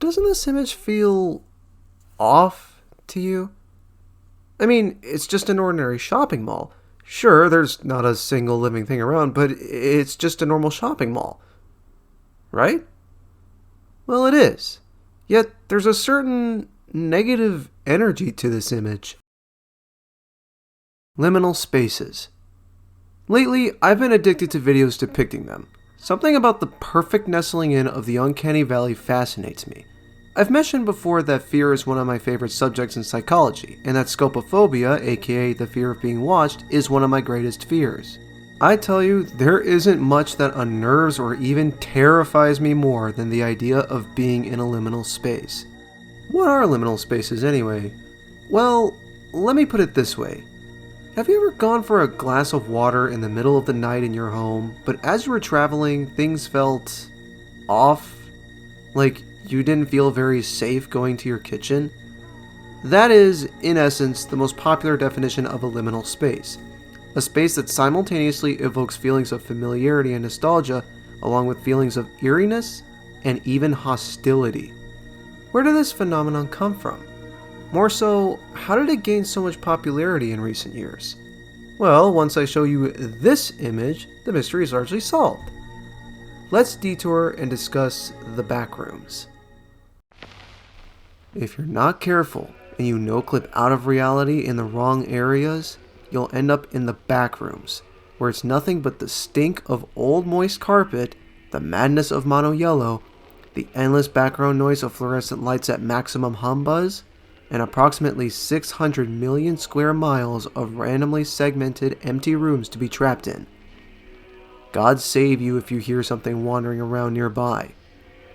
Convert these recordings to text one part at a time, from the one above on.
doesn't this image feel off to you? I mean, it's just an ordinary shopping mall. Sure, there's not a single living thing around, but it's just a normal shopping mall. Right? Well, it is. Yet, there's a certain negative energy to this image. Liminal spaces. Lately, I've been addicted to videos depicting them. Something about the perfect nestling in of the uncanny valley fascinates me. I've mentioned before that fear is one of my favorite subjects in psychology, and that scopophobia, aka the fear of being watched, is one of my greatest fears. I tell you, there isn't much that unnerves or even terrifies me more than the idea of being in a liminal space. What are liminal spaces anyway? Well, let me put it this way. Have you ever gone for a glass of water in the middle of the night in your home, but as you were traveling, things felt off? Like you didn't feel very safe going to your kitchen? That is, in essence, the most popular definition of a liminal space. A space that simultaneously evokes feelings of familiarity and nostalgia, along with feelings of eeriness and even hostility. Where did this phenomenon come from? More so, how did it gain so much popularity in recent years? Well, once I show you this image, the mystery is largely solved. Let's detour and discuss the backrooms. If you're not careful and you no-clip out of reality in the wrong areas, you'll end up in the backrooms, where it's nothing but the stink of old moist carpet, the madness of mono yellow, the endless background noise of fluorescent lights at maximum hum buzz, and approximately 600 million square miles of randomly segmented empty rooms to be trapped in. God save you if you hear something wandering around nearby,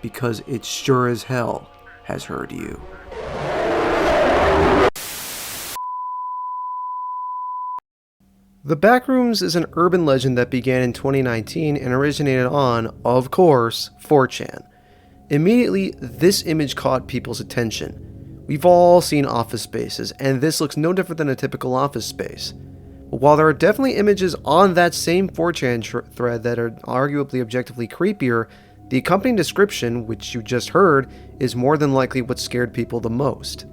because it sure as hell has heard you. The Backrooms is an urban legend that began in 2019 and originated on, of course, 4chan. Immediately, this image caught people's attention. We've all seen office spaces, and this looks no different than a typical office space. But while there are definitely images on that same 4chan thread that are arguably objectively creepier, the accompanying description, which you just heard, is more than likely what scared people the most.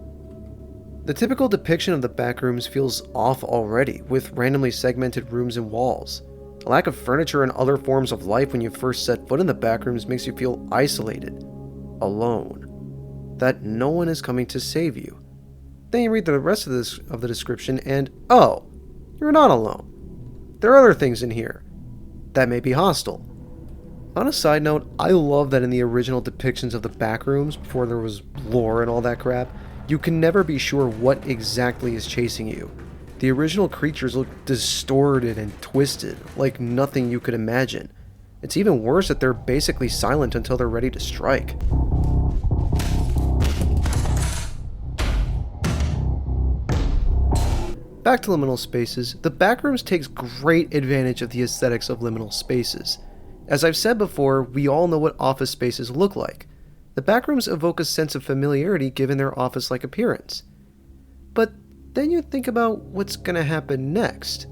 The typical depiction of the backrooms feels off already, with randomly segmented rooms and walls. A lack of furniture and other forms of life when you first set foot in the backrooms makes you feel isolated, alone, that no one is coming to save you. Then you read the rest of the description and, oh, you're not alone. There are other things in here that may be hostile. On a side note, I love that in the original depictions of the backrooms, before there was lore and all that crap, you can never be sure what exactly is chasing you. The original creatures look distorted and twisted, like nothing you could imagine. It's even worse that they're basically silent until they're ready to strike. Back to liminal spaces, the backrooms takes great advantage of the aesthetics of liminal spaces. As I've said before, we all know what office spaces look like. The backrooms evoke a sense of familiarity given their office-like appearance. But then you think about what's going to happen next.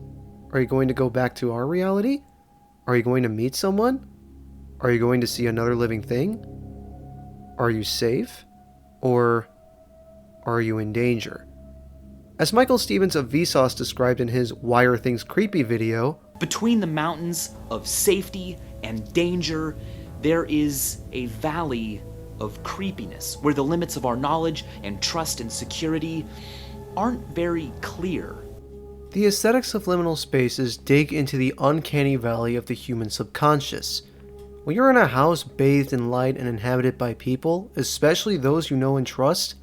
Are you going to go back to our reality? Are you going to meet someone? Are you going to see another living thing? Are you safe? Or are you in danger? As Michael Stevens of Vsauce described in his Why Are Things Creepy video, between the mountains of safety and danger, there is a valley of creepiness, where the limits of our knowledge and trust and security aren't very clear. The aesthetics of liminal spaces dig into the uncanny valley of the human subconscious. When you're in a house bathed in light and inhabited by people, especially those you know and trust,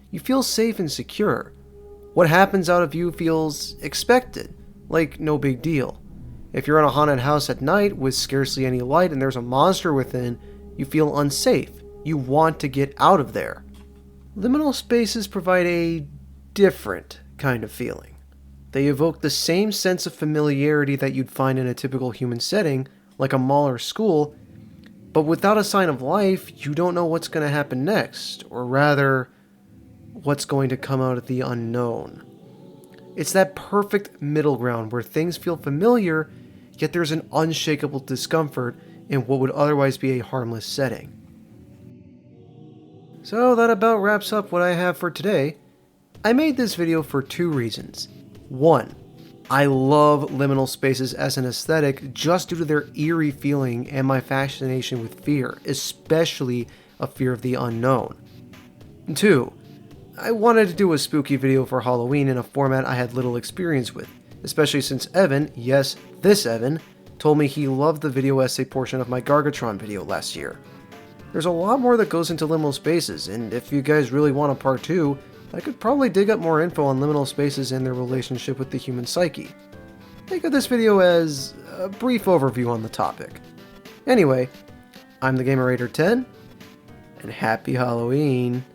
you feel safe and secure. What happens out of view feels expected, like no big deal. If you're in a haunted house at night with scarcely any light and there's a monster within, you feel unsafe. You want to get out of there. Liminal spaces provide a different kind of feeling. They evoke the same sense of familiarity that you'd find in a typical human setting, like a mall or school, but without a sign of life, you don't know what's going to happen next, or rather, what's going to come out of the unknown. It's that perfect middle ground where things feel familiar, yet there's an unshakable discomfort in what would otherwise be a harmless setting. So that about wraps up what I have for today. I made this video for two reasons. One, I love liminal spaces as an aesthetic just due to their eerie feeling and my fascination with fear, especially a fear of the unknown. Two, I wanted to do a spooky video for Halloween in a format I had little experience with, especially since Evan, yes, this Evan, told me he loved the video essay portion of my Gargatron video last year. There's a lot more that goes into liminal spaces, and if you guys really want a part 2, I could probably dig up more info on liminal spaces and their relationship with the human psyche. Think of this video as a brief overview on the topic. Anyway, I'm the GamerRaider10, and happy Halloween!